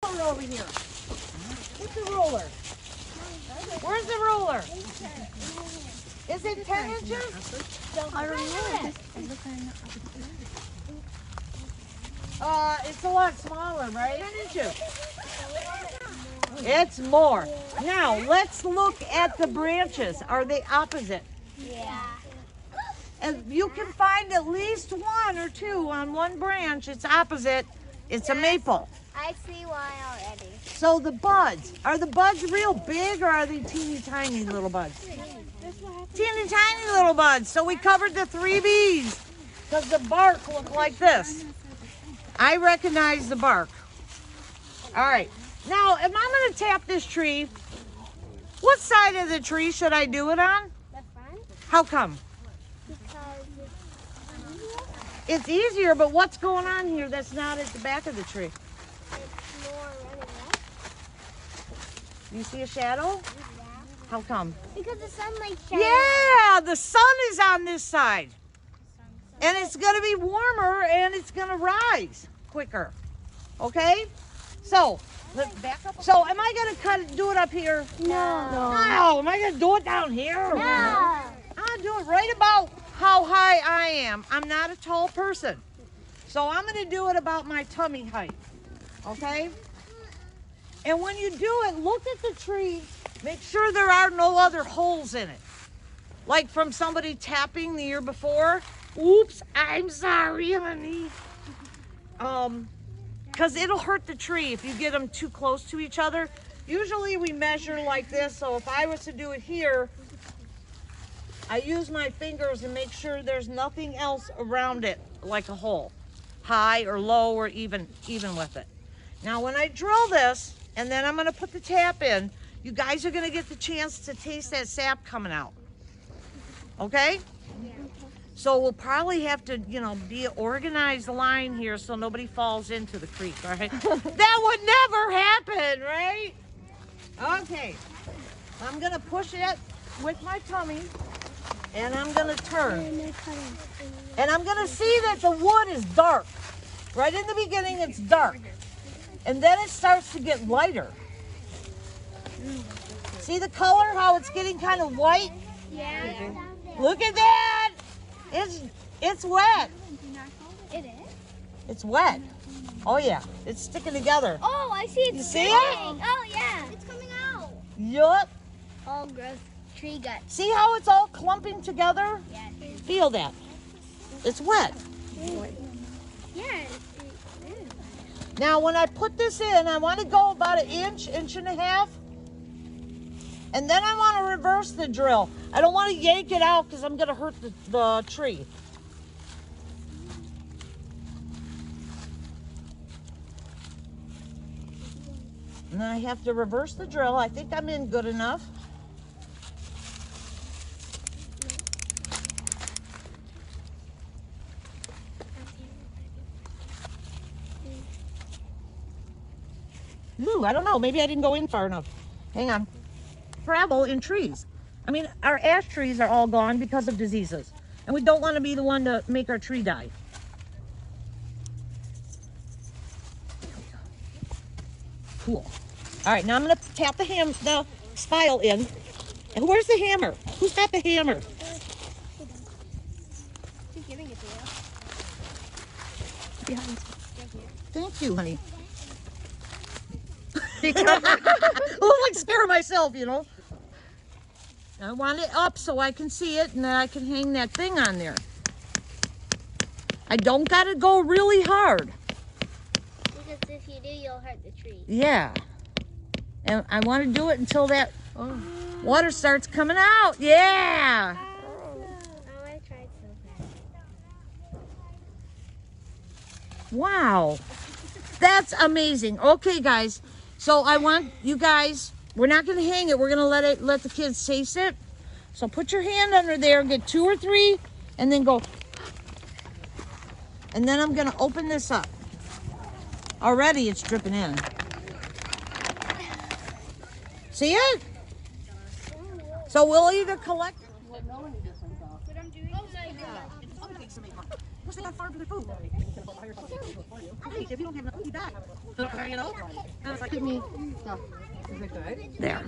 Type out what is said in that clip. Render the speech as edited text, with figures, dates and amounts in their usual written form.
Over here. Get the ruler. Where's the ruler? Is it 10 inches? I don't know. It's a lot smaller, right? 10 inches. It's more. Now, let's look at the branches. Are they opposite? Yeah. And you can find at least one or two on one branch. It's opposite. It's a maple. I see why already. So the buds, are the buds real big or are they teeny tiny little buds? Teeny tiny little buds. So we covered the 3 B's because the bark looked like this. I recognize the bark. All right. Now, if I'm going to tap this tree, what side of the tree should I do it on? The front? How come? Because It's easier, but what's going on here that's not at the back of the tree? it's more running up. You see a shadow? Yeah. How come? Because the sunlight shining. Yeah, the sun is on this side. And it's going to be warmer and it's going to rise quicker. Okay? So, let's back up. So, am I going to do it up here? No. No. Am I going to do it down here? No. I'll do it right about how high I am. I'm not a tall person. So, I'm going to do it about my tummy height. Okay? And when you do it, look at the tree. Make sure there are no other holes in it. Like from somebody tapping the year before. Oops, I'm sorry, honey. Because it'll hurt the tree if you get them too close to each other. Usually we measure like this, so if I was to do it here, I use my fingers and make sure there's nothing else around it, like a hole, high or low or even with it. Now when I drill this, and then I'm gonna put the tap in, you guys are gonna get the chance to taste that sap coming out. Okay? So we'll probably have to, be an organized line here so nobody falls into the creek, all right? That would never happen, right? Okay. I'm going to push it with my tummy, and I'm going to turn. And I'm going to see that the wood is dark. Right in the beginning, it's dark. And then it starts to get lighter. See the color, how it's getting kind of white? Yeah. Look at that! It's wet. It is? It's wet. Oh yeah, it's sticking together. Oh, I see it. You see it? Oh, yeah. It's coming out. Yup. All gross tree guts. See how it's all clumping together? Yeah. Feel that. It's wet. Yeah, it is. Now when I put this in, I want to go about an inch, inch and a half. And then I want to reverse the drill. I don't want to yank it out because I'm going to hurt the tree. And then I have to reverse the drill. I think I'm in good enough. Ooh, I don't know. Maybe I didn't go in far enough. Hang on. Travel in trees. I mean, our ash trees are all gone because of diseases. And we don't want to be the one to make our tree die. Cool. All right, now I'm going to tap the spile in. And where's the hammer? Who's got the hammer? She's giving it to you. Behind. Thank you, honey. I look like scare myself, I want it up so I can see it and then I can hang that thing on there. I don't got to go really hard. Because if you do, you'll hurt the tree. Yeah. And I want to do it until that water starts coming out. Yeah. Oh, I tried so bad. Wow. That's amazing. Okay, guys. So I want you guys, we're not going to hang it. We're going to let the kids taste it. So put your hand under there, get 2 or 3, and then go. And then I'm going to open this up. Already it's dripping in. See it? So we'll either collect. What I'm doing is that far for the food. If you don't have enough, you die. You know? And it's like, Give me. Is it good? there.